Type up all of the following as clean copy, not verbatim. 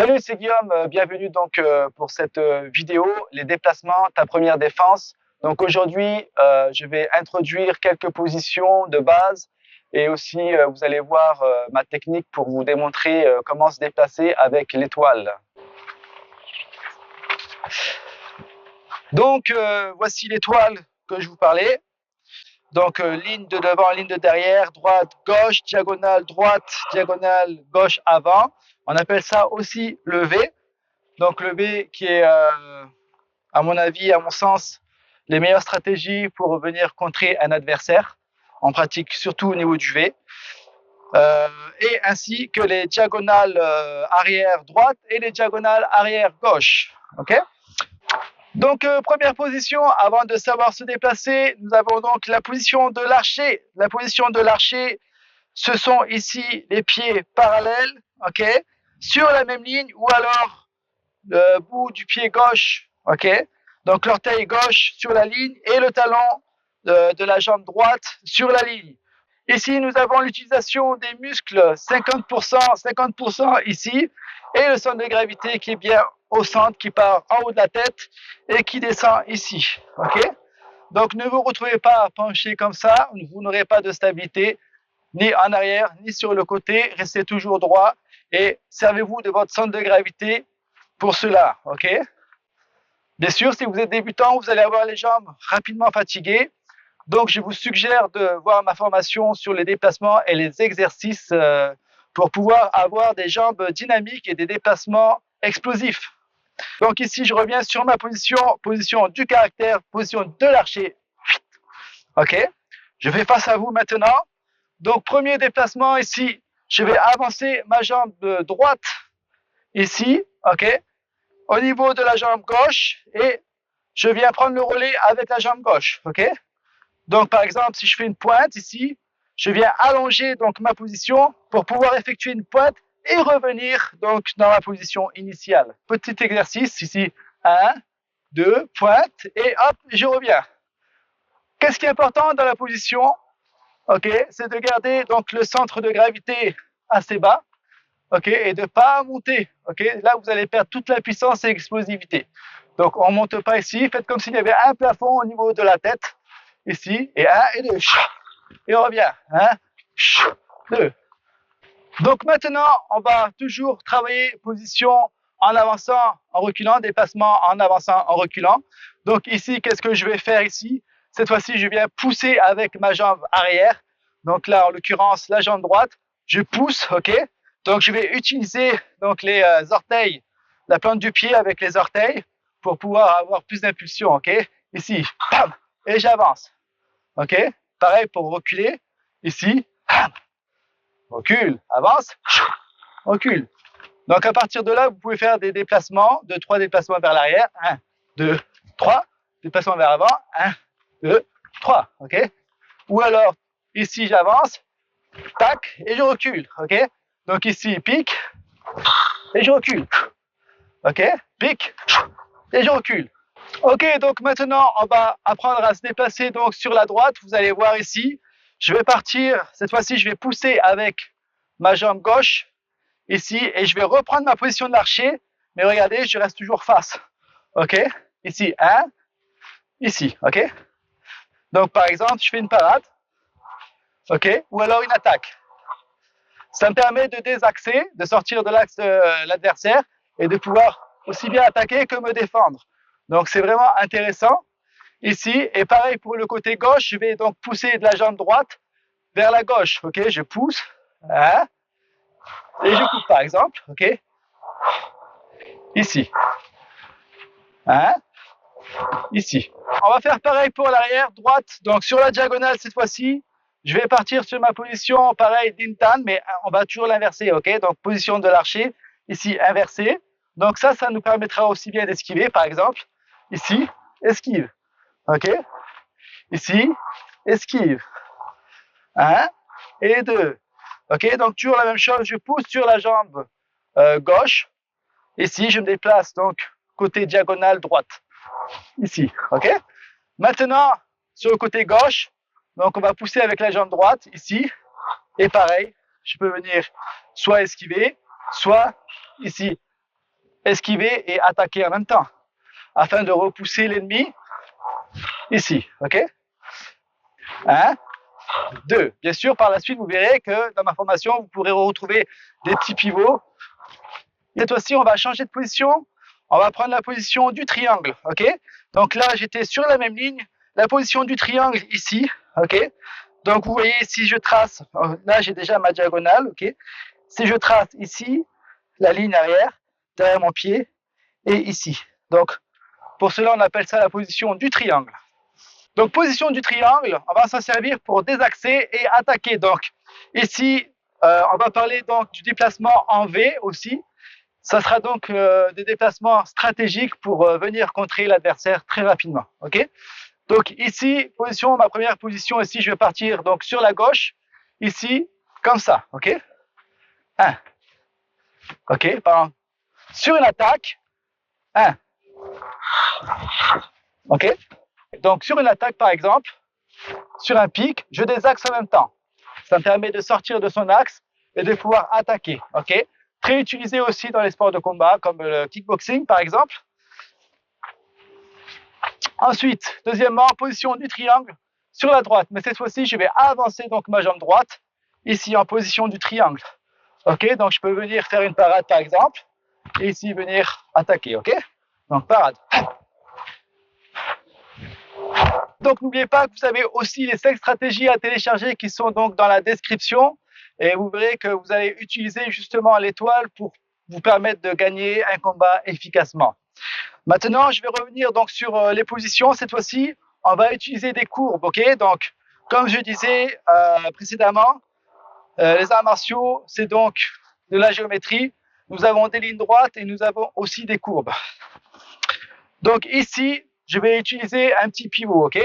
Salut, c'est Guillaume. Bienvenue donc pour cette vidéo, les déplacements, ta première défense. Donc aujourd'hui, je vais introduire quelques positions de base et aussi vous allez voir ma technique pour vous démontrer comment se déplacer avec l'étoile. Donc voici l'étoile que je vous parlais. Donc ligne de devant, ligne de derrière, droite, gauche, diagonale droite, diagonale gauche avant. On appelle ça aussi le V. Donc le V qui est, à mon avis, à mon sens, les meilleures stratégies pour venir contrer un adversaire. On pratique surtout au niveau du V. Et ainsi que les diagonales arrière droite et les diagonales arrière gauche. Ok. Donc première position, avant de savoir se déplacer, nous avons donc la position de l'archer. La position de l'archer, ce sont ici les pieds parallèles, ok, sur la même ligne, ou alors le bout du pied gauche, ok, donc l'orteil gauche sur la ligne et le talon de la jambe droite sur la ligne. Ici, nous avons l'utilisation des muscles 50% ici et le centre de gravité qui est bien au centre, qui part en haut de la tête et qui descend ici, ok. Donc ne vous retrouvez pas penché comme ça, vous n'aurez pas de stabilité ni en arrière ni sur le côté, restez toujours droit et servez-vous de votre centre de gravité pour cela, ok. Bien sûr, si vous êtes débutant, vous allez avoir les jambes rapidement fatiguées. Donc, je vous suggère de voir ma formation sur les déplacements et les exercices pour pouvoir avoir des jambes dynamiques et des déplacements explosifs. Donc ici, je reviens sur ma position du caractère, position de l'archer. Ok, je fais face à vous maintenant. Donc, premier déplacement ici, je vais avancer ma jambe droite ici, ok, au niveau de la jambe gauche et je viens prendre le relais avec la jambe gauche, ok. Donc, par exemple, si je fais une pointe ici, je viens allonger donc ma position pour pouvoir effectuer une pointe et revenir donc dans ma position initiale. Petit exercice ici, 1, 2, pointe et hop, je reviens. Qu'est-ce qui est important dans la position? Ok, c'est de garder donc le centre de gravité assez bas, ok, et de pas monter, ok. Là, vous allez perdre toute la puissance et l'explosivité. Donc, on monte pas ici. Faites comme s'il y avait un plafond au niveau de la tête. Ici, et 1 et 2, et on revient, 1, 2. Donc maintenant, on va toujours travailler position en avançant, en reculant, déplacement en avançant, en reculant. Donc ici, qu'est-ce que je vais faire ici? Cette fois-ci, je viens pousser avec ma jambe arrière. Donc là, en l'occurrence, la jambe droite, je pousse, ok? Donc je vais utiliser donc les orteils, la plante du pied avec les orteils pour pouvoir avoir plus d'impulsion, ok? Ici, bam, et j'avance. Ok, pareil pour reculer. Ici, recule, avance, recule. Donc à partir de là, vous pouvez faire des déplacements, 3 déplacements vers l'arrière. 1, 2, 3. Déplacement vers l'avant. 1, 2, 3. Ok. Ou alors ici, j'avance, tac, et je recule. Ok. Donc ici, pique, et je recule. Ok, pique, et je recule. Ok, donc maintenant, on va apprendre à se déplacer donc sur la droite. Vous allez voir ici, je vais partir, cette fois-ci, je vais pousser avec ma jambe gauche, ici, et je vais reprendre ma position de l'archer, mais regardez, je reste toujours face. Ok, ici, 1, ici, ok. Donc, par exemple, je fais une parade, ok, ou alors une attaque. Ça me permet de désaxer, de sortir de l'axe de l'adversaire et de pouvoir aussi bien attaquer que me défendre. Donc, c'est vraiment intéressant ici. Et pareil pour le côté gauche, je vais donc pousser de la jambe droite vers la gauche. Ok, je pousse, hein, et je coupe par exemple. Ok, ici, hein, ici. On va faire pareil pour l'arrière droite. Donc, sur la diagonale cette fois-ci, je vais partir sur ma position pareil d'Intan, mais on va toujours l'inverser. Ok, donc position de l'archer ici inversée. Donc ça nous permettra aussi bien d'esquiver, par exemple. Ici, esquive. Ok. Ici, esquive. 1 et 2. Ok. Donc toujours la même chose. Je pousse sur la jambe gauche. Ici, je me déplace donc côté diagonale droite. Ici. Ok. Maintenant, sur le côté gauche, donc on va pousser avec la jambe droite ici. Et pareil, je peux venir soit esquiver, soit ici esquiver et attaquer en même temps, afin de repousser l'ennemi ici, ok? 1, 2. Bien sûr, par la suite, vous verrez que dans ma formation, vous pourrez retrouver des petits pivots. Cette fois-ci, on va changer de position. On va prendre la position du triangle, ok? Donc là, j'étais sur la même ligne. La position du triangle ici, ok? Donc vous voyez, si je trace, là j'ai déjà ma diagonale, ok? Si je trace ici, la ligne arrière, derrière mon pied, et ici. Donc, pour cela, on appelle ça la position du triangle. Donc, position du triangle, on va s'en servir pour désaxer et attaquer. Donc, ici, on va parler donc du déplacement en V aussi. Ça sera donc des déplacements stratégiques pour venir contrer l'adversaire très rapidement. Ok? Donc ici, position, ma première position ici, je vais partir donc sur la gauche, ici, comme ça. Ok? 1. Ok? Pardon. Sur une attaque, 1. Ok? Donc sur une attaque par exemple, sur un pic, je désaxe en même temps. Ça me permet de sortir de son axe et de pouvoir attaquer. Ok? Très utilisé aussi dans les sports de combat comme le kickboxing par exemple. Ensuite, deuxièmement, position du triangle sur la droite. Mais cette fois-ci, je vais avancer donc ma jambe droite ici en position du triangle. Ok? Donc je peux venir faire une parade par exemple et ici venir attaquer. Ok? Donc parade. Donc n'oubliez pas que vous avez aussi les 5 stratégies à télécharger qui sont donc dans la description et vous verrez que vous allez utiliser justement l'étoile pour vous permettre de gagner un combat efficacement. Maintenant, je vais revenir donc sur les positions. Cette fois-ci, on va utiliser des courbes, ok? Donc, comme je disais précédemment, les arts martiaux, c'est donc de la géométrie. Nous avons des lignes droites et nous avons aussi des courbes. Donc ici, je vais utiliser un petit pivot, ok?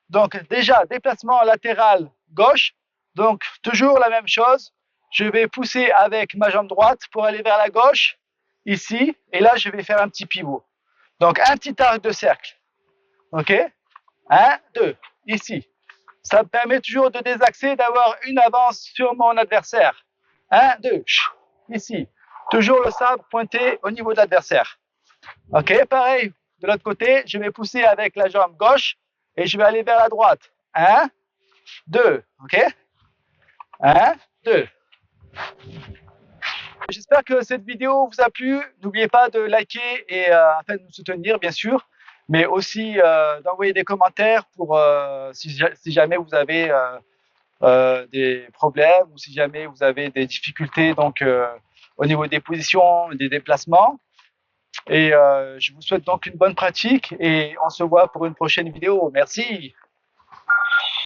Donc déjà, déplacement latéral gauche. Donc toujours la même chose. Je vais pousser avec ma jambe droite pour aller vers la gauche, ici. Et là, je vais faire un petit pivot. Donc un petit arc de cercle. Ok? 1, 2, ici. Ça me permet toujours de désaxer, d'avoir une avance sur mon adversaire. 1, 2, ici. Toujours le sabre pointé au niveau de l'adversaire. Ok, pareil, de l'autre côté, je vais pousser avec la jambe gauche et je vais aller vers la droite. 1, 2, ok? 1, 2. J'espère que cette vidéo vous a plu. N'oubliez pas de liker et afin de nous soutenir, bien sûr, mais aussi d'envoyer des commentaires pour si jamais vous avez des problèmes ou si jamais vous avez des difficultés donc au niveau des positions, des déplacements. Et je vous souhaite donc une bonne pratique et on se voit pour une prochaine vidéo. Merci.